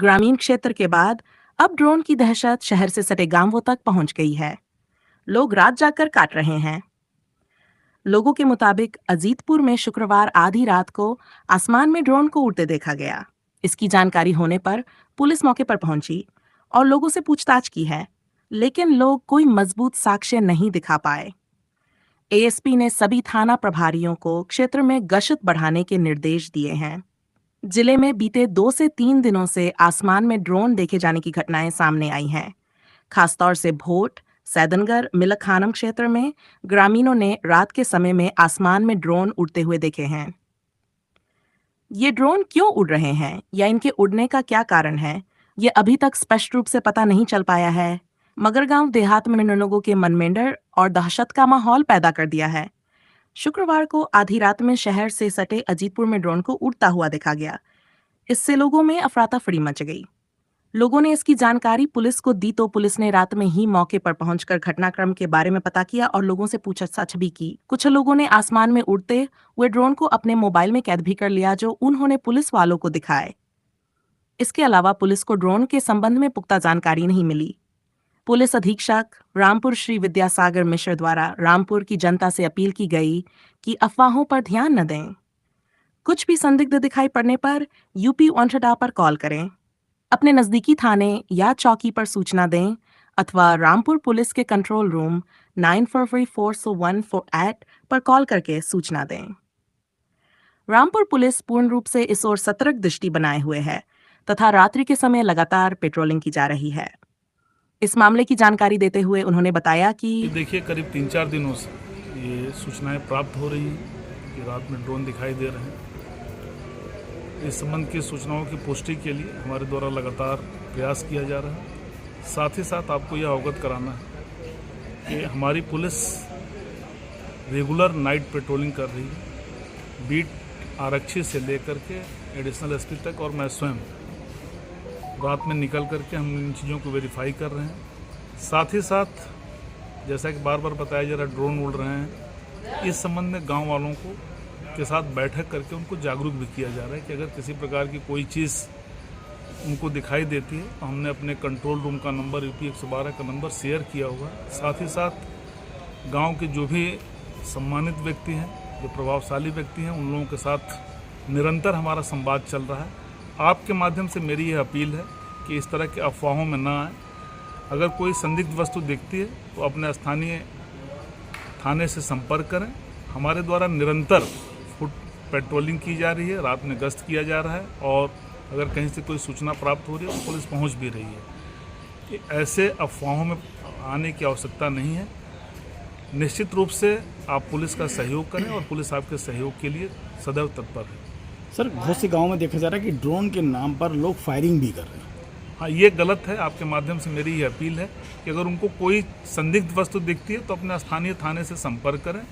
ग्रामीण क्षेत्र के बाद अब ड्रोन की दहशत शहर से सटे गांवों तक पहुंच गई है। लोग रात जाकर काट रहे हैं। लोगों के मुताबिक अजीतपुर में शुक्रवार आधी रात को आसमान में ड्रोन को उड़ते देखा गया। इसकी जानकारी होने पर पुलिस मौके पर पहुंची और लोगों से पूछताछ की है, लेकिन लोग कोई मजबूत साक्ष्य नहीं दिखा पाए। एएसपी ने सभी थाना प्रभारियों को क्षेत्र में गश्त बढ़ाने के निर्देश दिए हैं। जिले में बीते 2 से 3 दिनों से आसमान में ड्रोन देखे जाने की घटनाएं सामने आई हैं। खासतौर से भोट, सैदनगर, मिलखानम क्षेत्र में ग्रामीणों ने रात के समय में आसमान में ड्रोन उड़ते हुए देखे हैं। ये ड्रोन क्यों उड़ रहे हैं या इनके उड़ने का क्या कारण है, ये अभी तक स्पष्ट रूप से पता नहीं चल पाया है, मगर गांव देहात में लोगों के मन में डर और दहशत का माहौल पैदा कर दिया है। शुक्रवार को आधी रात में शहर से सटे अजीतपुर में ड्रोन को उड़ता हुआ देखा गया। इससे लोगों में अफरा-तफरी मच गई। लोगों ने इसकी जानकारी पुलिस को दी तो पुलिस ने रात में ही मौके पर पहुंचकर घटनाक्रम के बारे में पता किया और लोगों से पूछताछ भी की। कुछ लोगों ने आसमान में उड़ते हुए ड्रोन को अपने मोबाइल में कैद भी कर लिया, जो उन्होंने पुलिस वालों को दिखाए। इसके अलावा पुलिस को ड्रोन के संबंध में पुख्ता जानकारी नहीं मिली। पुलिस अधीक्षक रामपुर श्री विद्यासागर मिश्र द्वारा रामपुर की जनता से अपील की गई कि अफवाहों पर ध्यान न दें। कुछ भी संदिग्ध दिखाई पड़ने पर यूपी 100 पर कॉल करें, अपने नजदीकी थाने या चौकी पर सूचना दें अथवा रामपुर पुलिस के कंट्रोल रूम 94340148 पर कॉल करके सूचना दें। रामपुर पुलिस पूर्ण रूप से इस ओर सतर्क दृष्टि बनाए हुए है तथा रात्रि के समय लगातार पेट्रोलिंग की जा रही है। इस मामले की जानकारी देते हुए उन्होंने बताया कि देखिए, करीब 3-4 दिनों से ये सूचनाएं प्राप्त हो रही हैं कि रात में ड्रोन दिखाई दे रहे हैं। इस संबंध की सूचनाओं की पुष्टि के लिए हमारे द्वारा लगातार प्रयास किया जा रहा है। साथ ही साथ आपको यह अवगत कराना है कि हमारी पुलिस रेगुलर नाइट पेट्रोलिंग कर रही है, बीट आरक्षी से लेकर के एडिशनल एसपी तक, और मैं स्वयं रात में निकल करके हम इन चीज़ों को वेरीफाई कर रहे हैं। साथ ही साथ जैसा कि बार बार बताया जा रहा है, ड्रोन उड़ रहे हैं, इस संबंध में गांव वालों को के साथ बैठक करके उनको जागरूक भी किया जा रहा है कि अगर किसी प्रकार की कोई चीज़ उनको दिखाई देती है तो हमने अपने कंट्रोल रूम का नंबर यूपी 112 का नंबर शेयर किया हुआ है। साथ ही साथ गाँव के जो भी सम्मानित व्यक्ति हैं, जो प्रभावशाली व्यक्ति हैं, उन लोगों के साथ निरंतर हमारा संवाद चल रहा है। आपके माध्यम से मेरी यह अपील है कि इस तरह के अफवाहों में ना आए। अगर कोई संदिग्ध वस्तु दिखती है तो अपने स्थानीय थाने से संपर्क करें। हमारे द्वारा निरंतर फुट पेट्रोलिंग की जा रही है, रात में गश्त किया जा रहा है, और अगर कहीं से कोई सूचना प्राप्त हो रही है तो पुलिस पहुंच भी रही है। कि ऐसे अफवाहों में आने की आवश्यकता नहीं है। निश्चित रूप से आप पुलिस का सहयोग करें और पुलिस आपके सहयोग के लिए सदैव तत्पर है। सर, बहुत से गाँव में देखा जा रहा है कि ड्रोन के नाम पर लोग फायरिंग भी कर रहे हैं। हाँ, ये गलत है। आपके माध्यम से मेरी ये अपील है कि अगर उनको कोई संदिग्ध वस्तु दिखती है तो अपने स्थानीय थाने से संपर्क करें।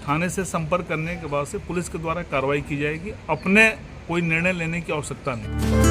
थाने से संपर्क करने के बाद से पुलिस के द्वारा कार्रवाई की जाएगी। अपने कोई निर्णय लेने की आवश्यकता नहीं।